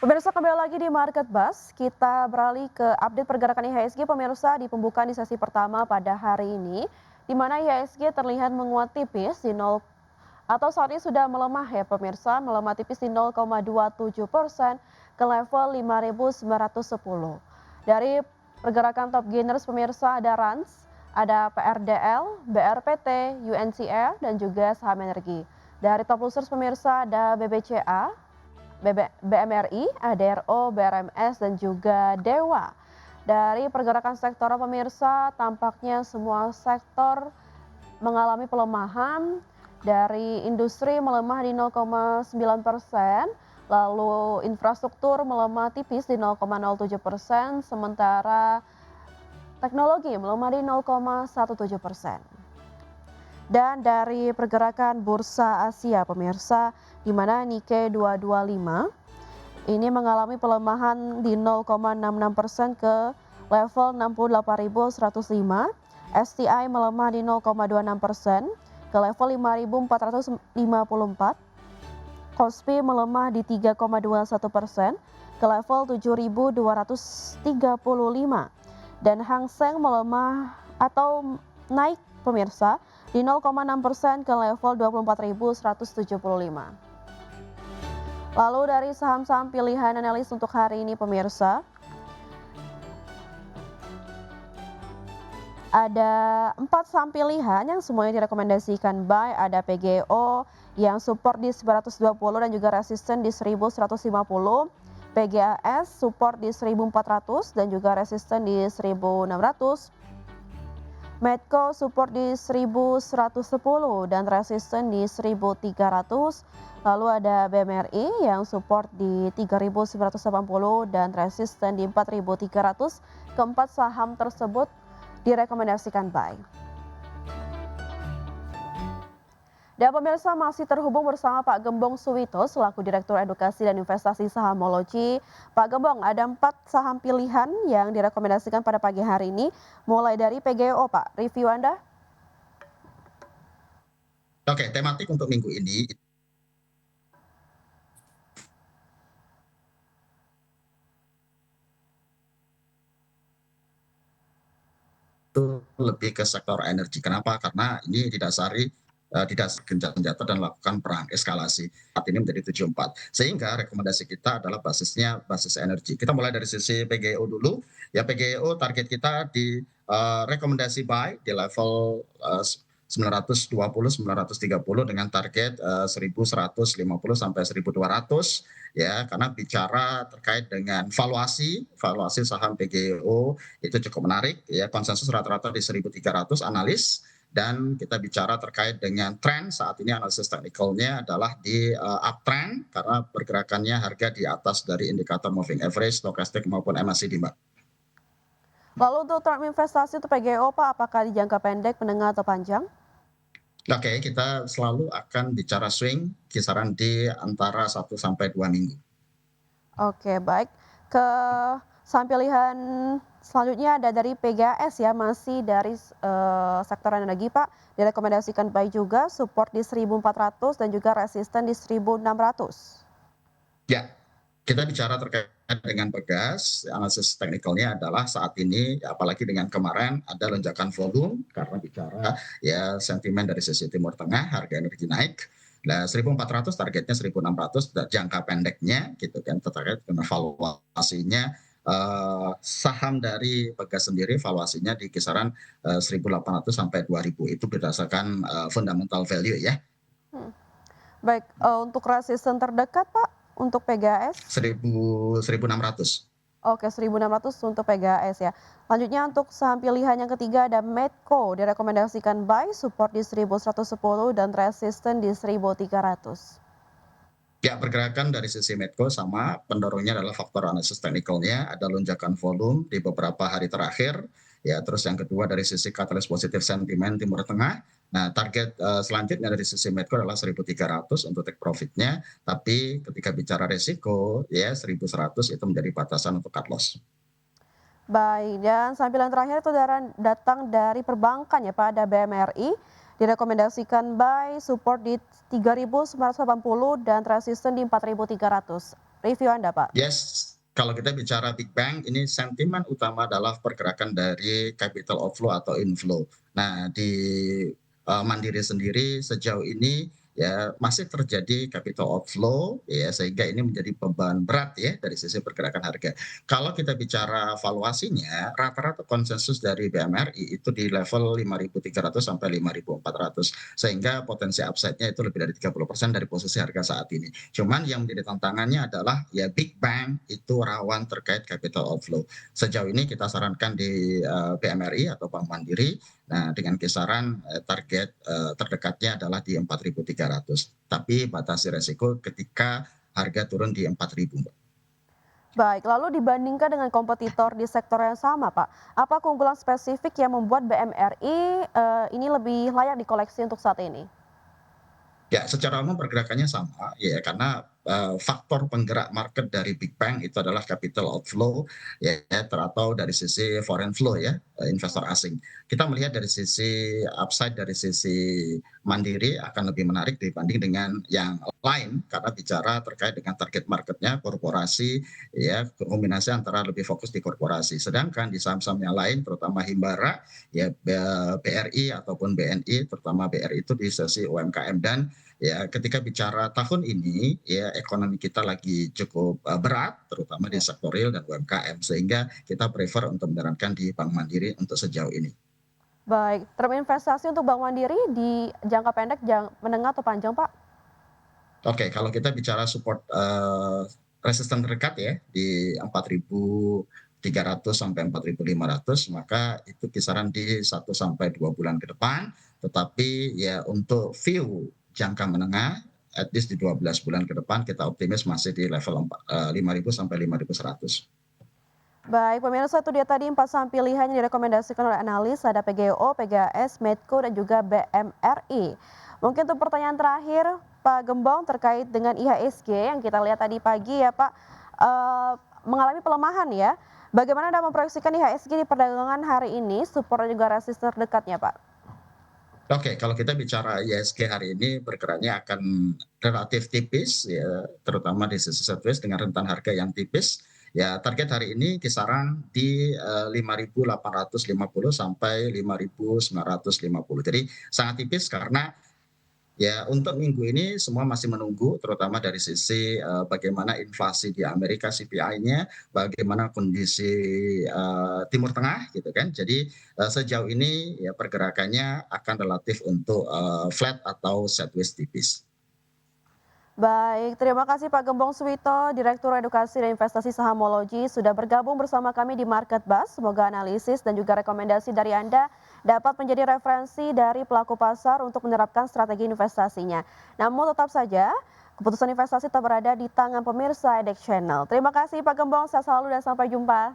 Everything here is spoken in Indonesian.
Pemirsa, kembali lagi di Market Bus, kita beralih ke update pergerakan IHSG pemirsa di pembukaan di sesi pertama pada hari ini, di mana IHSG terlihat menguat tipis di 0 atau saat ini sudah melemah ya pemirsa, melemah tipis di 0,27% ke level 5.910. Dari pergerakan top gainers pemirsa ada Rans, ada PRDL, BRPT, UNCR, dan juga saham energi. Dari top losers pemirsa ada BBCA, BMRI, ADRO, BRMS, dan juga Dewa. Dari pergerakan sektor pemirsa, tampaknya semua sektor mengalami pelemahan. Dari industri melemah di 0,9%, lalu infrastruktur melemah tipis di 0,07%, sementara teknologi melemah di 0,17%. Dan dari pergerakan bursa Asia pemirsa, di mana Nikkei 225 ini mengalami pelemahan di 0,66% ke level 68.105. STI melemah di 0,26% ke level 5.454. KOSPI melemah di 3,21% ke level 7.235. Dan Hang Seng melemah atau naik pemirsa di 0,6% ke level 24.175. Lalu dari saham-saham pilihan analis untuk hari ini pemirsa, ada 4 saham pilihan yang semuanya direkomendasikan buy. Ada PGO yang support di 920 dan juga resisten di 1150. PGAS support di 1400 dan juga resisten di 1600. Medco support di 1110 dan resisten di 1300. Lalu ada BMRI yang support di 3980 dan resisten di 4300. Keempat saham tersebut direkomendasikan buy. Dan pemirsa masih terhubung bersama Pak Gembong Suwito selaku Direktur Edukasi dan Investasi Sahamology. Pak Gembong, ada 4 saham pilihan yang direkomendasikan pada pagi hari ini, mulai dari PGO Pak. Review Anda? Oke, tematik untuk minggu ini itu lebih ke sektor energi. Kenapa? Karena ini didasari gencatan senjata dan lakukan perang eskalasi. Saat ini menjadi 74. Sehingga rekomendasi kita adalah basisnya basis energi. Kita mulai dari sisi PGO dulu. Ya, PGO target kita di rekomendasi buy di level 920 930 dengan target 1150 sampai 1200 ya, karena bicara terkait dengan valuasi saham PGO itu cukup menarik ya, konsensus rata-rata di 1300 analis. Dan kita bicara terkait dengan tren saat ini, analisis teknikalnya adalah di uptrend karena pergerakannya harga di atas dari indikator moving average, stokastik maupun MACD, Mbak. Lalu untuk term investasi untuk PGO Pak, apakah di jangka pendek, menengah, atau panjang? Oke, kita selalu akan bicara swing kisaran di antara 1 sampai 2 minggu. Oke, baik. Ke saham pilihan selanjutnya ada dari PGAS ya, masih dari sektor energi Pak. Direkomendasikan buy juga, support di 1400 dan juga resisten di 1600. Ya, kita bicara terkait dengan Pegas, analisis teknikalnya adalah saat ini, apalagi dengan kemarin ada lonjakan volume karena bicara ya sentimen dari sisi Timur Tengah, harga energi naik. Nah, 1400 targetnya 1600 jangka pendeknya gitu kan, terkait dengan valuasinya saham dari Pegas sendiri valuasinya di kisaran 1800 sampai 2000 itu berdasarkan fundamental value ya. Hmm. Baik, untuk resisten terdekat Pak, untuk PGAS? 1600. Oke, 1600 untuk PGAS ya. Lanjutnya untuk saham pilihan yang ketiga ada Medco, direkomendasikan buy, support di 1110 dan resisten di 1300. Ya, pergerakan dari sisi Medco sama, pendorongnya adalah faktor analisis teknikalnya, ada lonjakan volume di beberapa hari terakhir. Ya, terus yang kedua dari sisi katalis positif sentimen Timur Tengah. Nah, target selanjutnya dari sisi Medco adalah 1300 untuk take profitnya, tapi ketika bicara resiko, ya 1100 itu menjadi batasan untuk cut loss. Baik, dan saham pilihan terakhir itu datang dari perbankan ya Pak, ada BMRI, direkomendasikan buy, support di 3.980 dan resisten di 4.300. Review Anda, Pak. Yes, kalau kita bicara Big Bang, ini sentimen utama adalah pergerakan dari capital outflow atau inflow. Nah, di Mandiri sendiri sejauh ini ya masih terjadi capital outflow ya sehingga ini menjadi beban berat ya dari sisi pergerakan harga. Kalau kita bicara valuasinya, rata-rata konsensus dari BMRI itu di level 5.300 sampai 5.400 sehingga potensi upside-nya itu lebih dari 30% dari posisi harga saat ini. Cuman yang menjadi tantangannya adalah ya Big Bang itu rawan terkait capital outflow. Sejauh ini kita sarankan di BMRI atau Bank Mandiri, nah dengan kisaran target terdekatnya adalah di 4.300. Tapi batasi resiko ketika harga turun di 4.000. Baik, lalu dibandingkan dengan kompetitor di sektor yang sama, Pak, apa keunggulan spesifik yang membuat BMRI ini lebih layak dikoleksi untuk saat ini? Ya, secara umum pergerakannya sama, ya karena faktor penggerak market dari Big Bang itu adalah capital outflow, ya atau dari sisi foreign flow ya, investor asing. Kita melihat dari sisi upside dari sisi Mandiri akan lebih menarik dibanding dengan yang lain karena bicara terkait dengan target marketnya korporasi, ya kombinasi antara lebih fokus di korporasi. Sedangkan di saham-saham yang lain, terutama Himbara, ya BRI ataupun BNI, terutama BRI itu di sisi UMKM dan ya ketika bicara tahun ini ya ekonomi kita lagi cukup berat terutama di sektor real dan UMKM sehingga kita prefer untuk menjalankan di Bank Mandiri untuk sejauh ini. Baik, term investasi untuk Bank Mandiri di jangka pendek, menengah atau panjang, Pak? Oke, kalau kita bicara support resisten terdekat ya di 4.300 sampai 4.500 maka itu kisaran di 1 sampai 2 bulan ke depan. Tetapi ya untuk view jangka menengah at least di 12 bulan ke depan kita optimis masih di level 5.000 sampai 5.100. Baik, pemirsa itu dia tadi 4 saham pilihan yang direkomendasikan oleh analis, ada PGO, PGAS, Medco, dan juga BMRI. Mungkin untuk pertanyaan terakhir, Pak Gembong terkait dengan IHSG yang kita lihat tadi pagi ya Pak, mengalami pelemahan ya. Bagaimana Anda memproyeksikan IHSG di perdagangan hari ini, support dan juga resisten terdekatnya Pak? Oke, kalau kita bicara IHSG hari ini bergeraknya akan relatif tipis ya, terutama di sisi sideways dengan rentan harga yang tipis. Ya, target hari ini kisaran di 5.850 sampai 5.950. Jadi sangat tipis karena ya, untuk minggu ini semua masih menunggu, terutama dari sisi bagaimana inflasi di Amerika CPI-nya, bagaimana kondisi Timur Tengah, gitu kan. Jadi sejauh ini ya pergerakannya akan relatif untuk flat atau sideways tipis. Baik, terima kasih Pak Gembong Suwito, Direktur Edukasi dan Investasi Sahamologi sudah bergabung bersama kami di Market Buzz. Semoga analisis dan juga rekomendasi dari Anda dapat menjadi referensi dari pelaku pasar untuk menerapkan strategi investasinya. Namun tetap saja, keputusan investasi tetap berada di tangan pemirsa EDEK Channel. Terima kasih Pak Gembong, sehat selalu dan sampai jumpa.